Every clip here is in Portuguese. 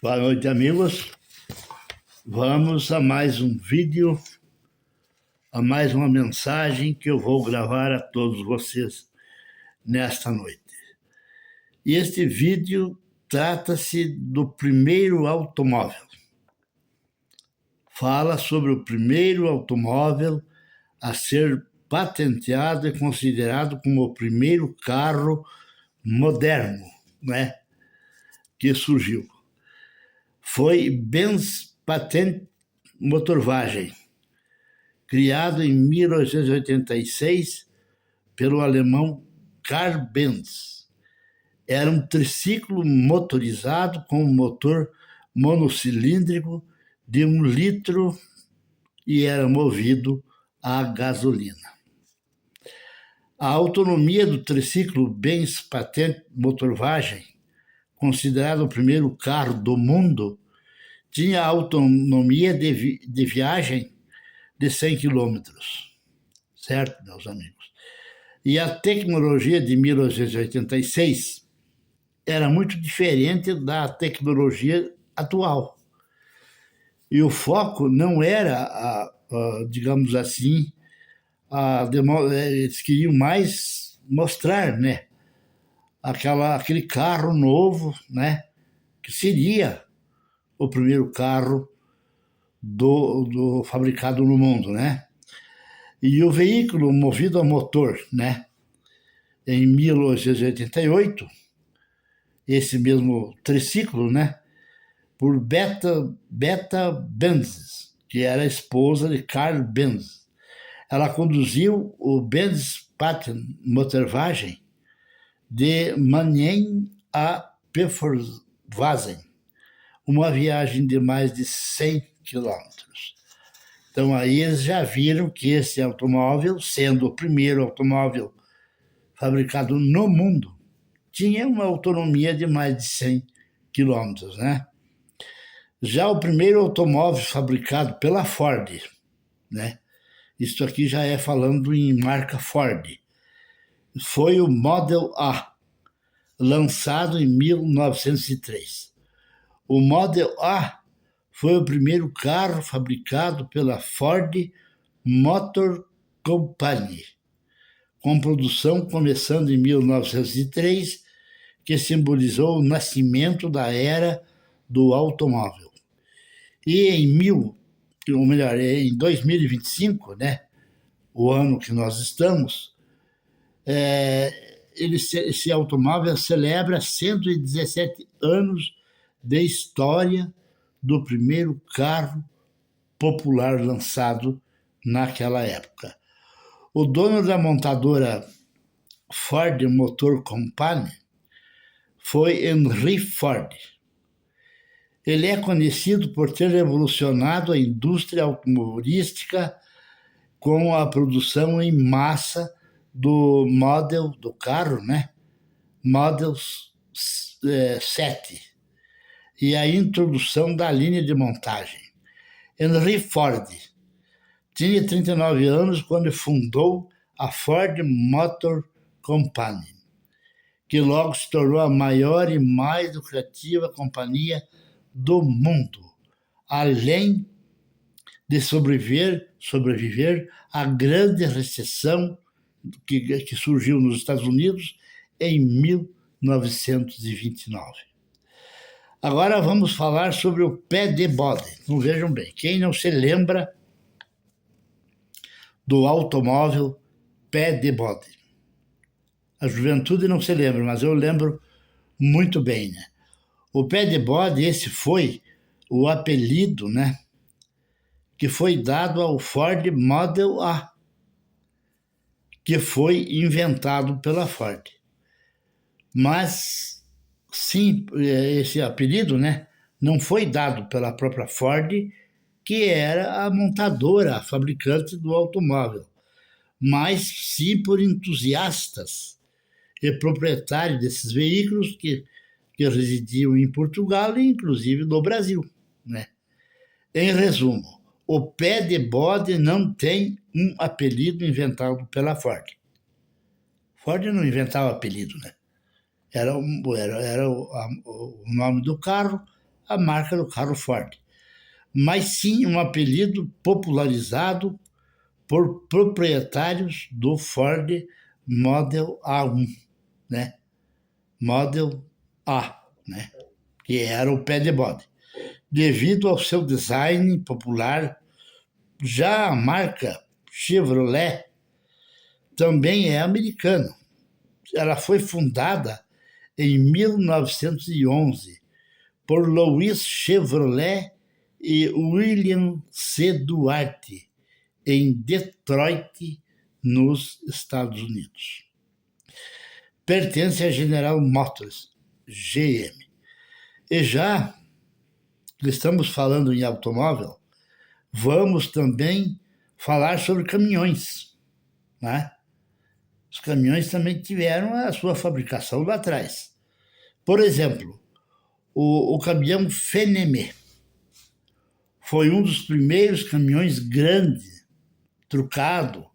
Boa noite, amigos. Vamos a mais um vídeo, a mais uma mensagem que eu vou gravar a todos vocês nesta noite. E este vídeo trata-se do primeiro automóvel. Fala sobre o primeiro automóvel a ser patenteado e considerado como o primeiro carro moderno, né, que surgiu. Foi Benz Patent Motorwagen, criado em 1886 pelo alemão Karl Benz. Era um triciclo motorizado com um motor monocilíndrico de 1 litro e era movido a gasolina. A autonomia do triciclo Benz Patent Motorwagen, considerado o primeiro carro do mundo, tinha autonomia de viagem de 100 km. Certo, meus amigos? E a tecnologia de 1886 era muito diferente da tecnologia atual. E o foco não era, digamos assim, eles queriam mais mostrar, né, aquele carro novo, né, que seria o primeiro carro do fabricado no mundo, né? E o veículo movido a motor, né? Em 1888, esse mesmo triciclo, né? Por Beta Benz, que era a esposa de Karl Benz. Ela conduziu o Benz Patent Motorwagen de Mannheim a Pfefferwagen, uma viagem de mais de 100 quilômetros. Então aí eles já viram que esse automóvel, sendo o primeiro automóvel fabricado no mundo, tinha uma autonomia de mais de 100 quilômetros, né? Já o primeiro automóvel fabricado pela Ford, né? Isso aqui já é falando em marca Ford, foi o Model A, lançado em 1903. O Model A foi o primeiro carro fabricado pela Ford Motor Company, com produção começando em 1903, que simbolizou o nascimento da era do automóvel. E em 2025, né, o ano que nós estamos, esse automóvel celebra 117 anos de história do primeiro carro popular lançado naquela época. O dono da montadora Ford Motor Company foi Henry Ford. Ele é conhecido por ter revolucionado a indústria automobilística com a produção em massa do carro, né? Model 7. E a introdução da linha de montagem. Henry Ford tinha 39 anos quando fundou a Ford Motor Company, que logo se tornou a maior e mais lucrativa companhia do mundo, além de sobreviver à grande recessão que surgiu nos Estados Unidos em 1929. Agora vamos falar sobre o pé de bode. Então, vejam bem, quem não se lembra do automóvel pé de bode? A juventude não se lembra, mas eu lembro muito bem, né? O pé de bode, esse foi o apelido, né, que foi dado ao Ford Model A, que foi inventado pela Ford. Mas sim, esse apelido, né, não foi dado pela própria Ford, que era a montadora, a fabricante do automóvel, mas sim por entusiastas e proprietários desses veículos que residiam em Portugal e inclusive no Brasil, né? Em resumo, o pé de bode não tem um apelido inventado pela Ford. Ford não inventava apelido, né? Era o nome do carro, a marca do carro Ford, mas sim um apelido popularizado por proprietários do Ford Model A1, né? Model A, né? Que era o pé de bode. Devido ao seu design popular, já a marca Chevrolet também é americana. Ela foi fundada em 1911 por Louis Chevrolet e William C. Duarte, em Detroit, nos Estados Unidos. Pertence à General Motors, GM. E já que estamos falando em automóvel, vamos também falar sobre caminhões, né? Os caminhões também tiveram a sua fabricação lá atrás. Por exemplo, o caminhão Fenemé foi um dos primeiros caminhões grandes, trucado,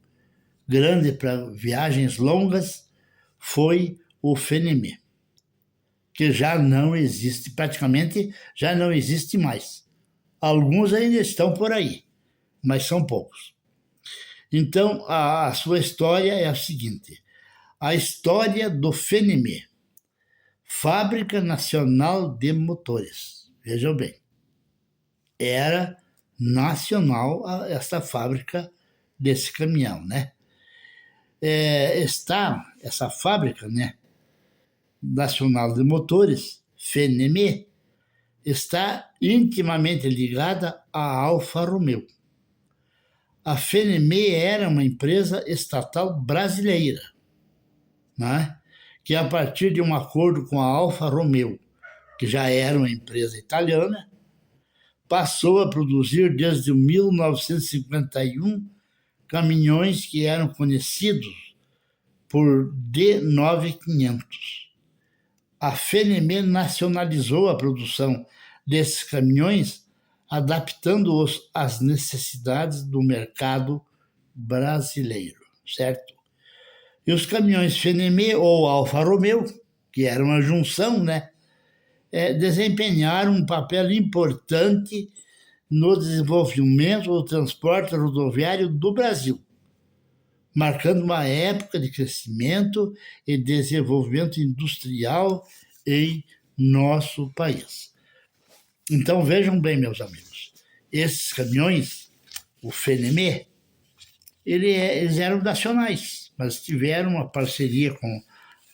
grande para viagens longas, foi o Fenemé, que já não existe, praticamente já não existe mais. Alguns ainda estão por aí, mas são poucos. Então, a sua história é a seguinte: a história do Fenemé, Fábrica Nacional de Motores. Vejam bem, era nacional essa fábrica desse caminhão, né? Essa fábrica, né, nacional de motores, Fenemé, está intimamente ligada à Alfa Romeo. A Fenemé era uma empresa estatal brasileira, né, que a partir de um acordo com a Alfa Romeo, que já era uma empresa italiana, passou a produzir desde 1951 caminhões que eram conhecidos por D9500. A Fenemé nacionalizou a produção desses caminhões, adaptando-os às necessidades do mercado brasileiro, certo? E os caminhões Fenemé ou Alfa Romeo, que era uma junção, né, desempenharam um papel importante no desenvolvimento do transporte rodoviário do Brasil, marcando uma época de crescimento e desenvolvimento industrial em nosso país. Então vejam bem, meus amigos, esses caminhões, o Fenemé, eles eram nacionais, mas tiveram uma parceria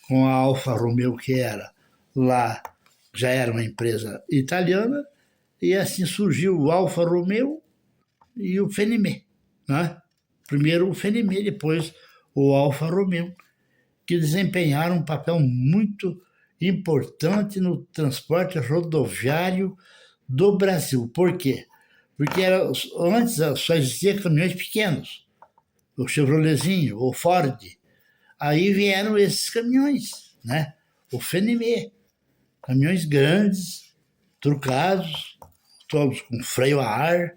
com a Alfa Romeo, que era lá, já era uma empresa italiana, e assim surgiu o Alfa Romeo e o Fenemé, né? Primeiro o Fenemé, depois o Alfa Romeo, que desempenharam um papel muito importante no transporte rodoviário do Brasil. Por quê? Porque antes só existiam caminhões pequenos, o Chevroletzinho, o Ford. Aí vieram esses caminhões, né? O Fenemé, caminhões grandes, trucados, todos com freio a ar,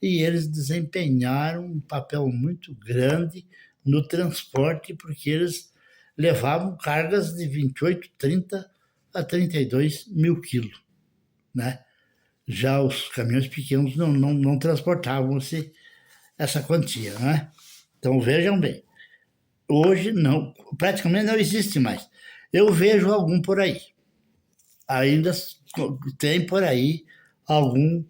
e eles desempenharam um papel muito grande no transporte, porque eles levavam cargas de 28, 30 a 32 mil quilos, né? Já os caminhões pequenos não transportavam essa quantia, né? Então vejam bem, hoje não, praticamente não existe mais. Eu vejo algum por aí, ainda tem por aí algum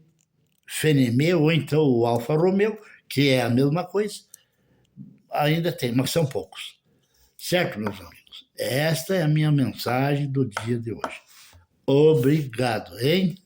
Fenemé ou então o Alfa Romeo, que é a mesma coisa, ainda tem, mas são poucos. Certo, meus amigos? Esta é a minha mensagem do dia de hoje. Obrigado, hein?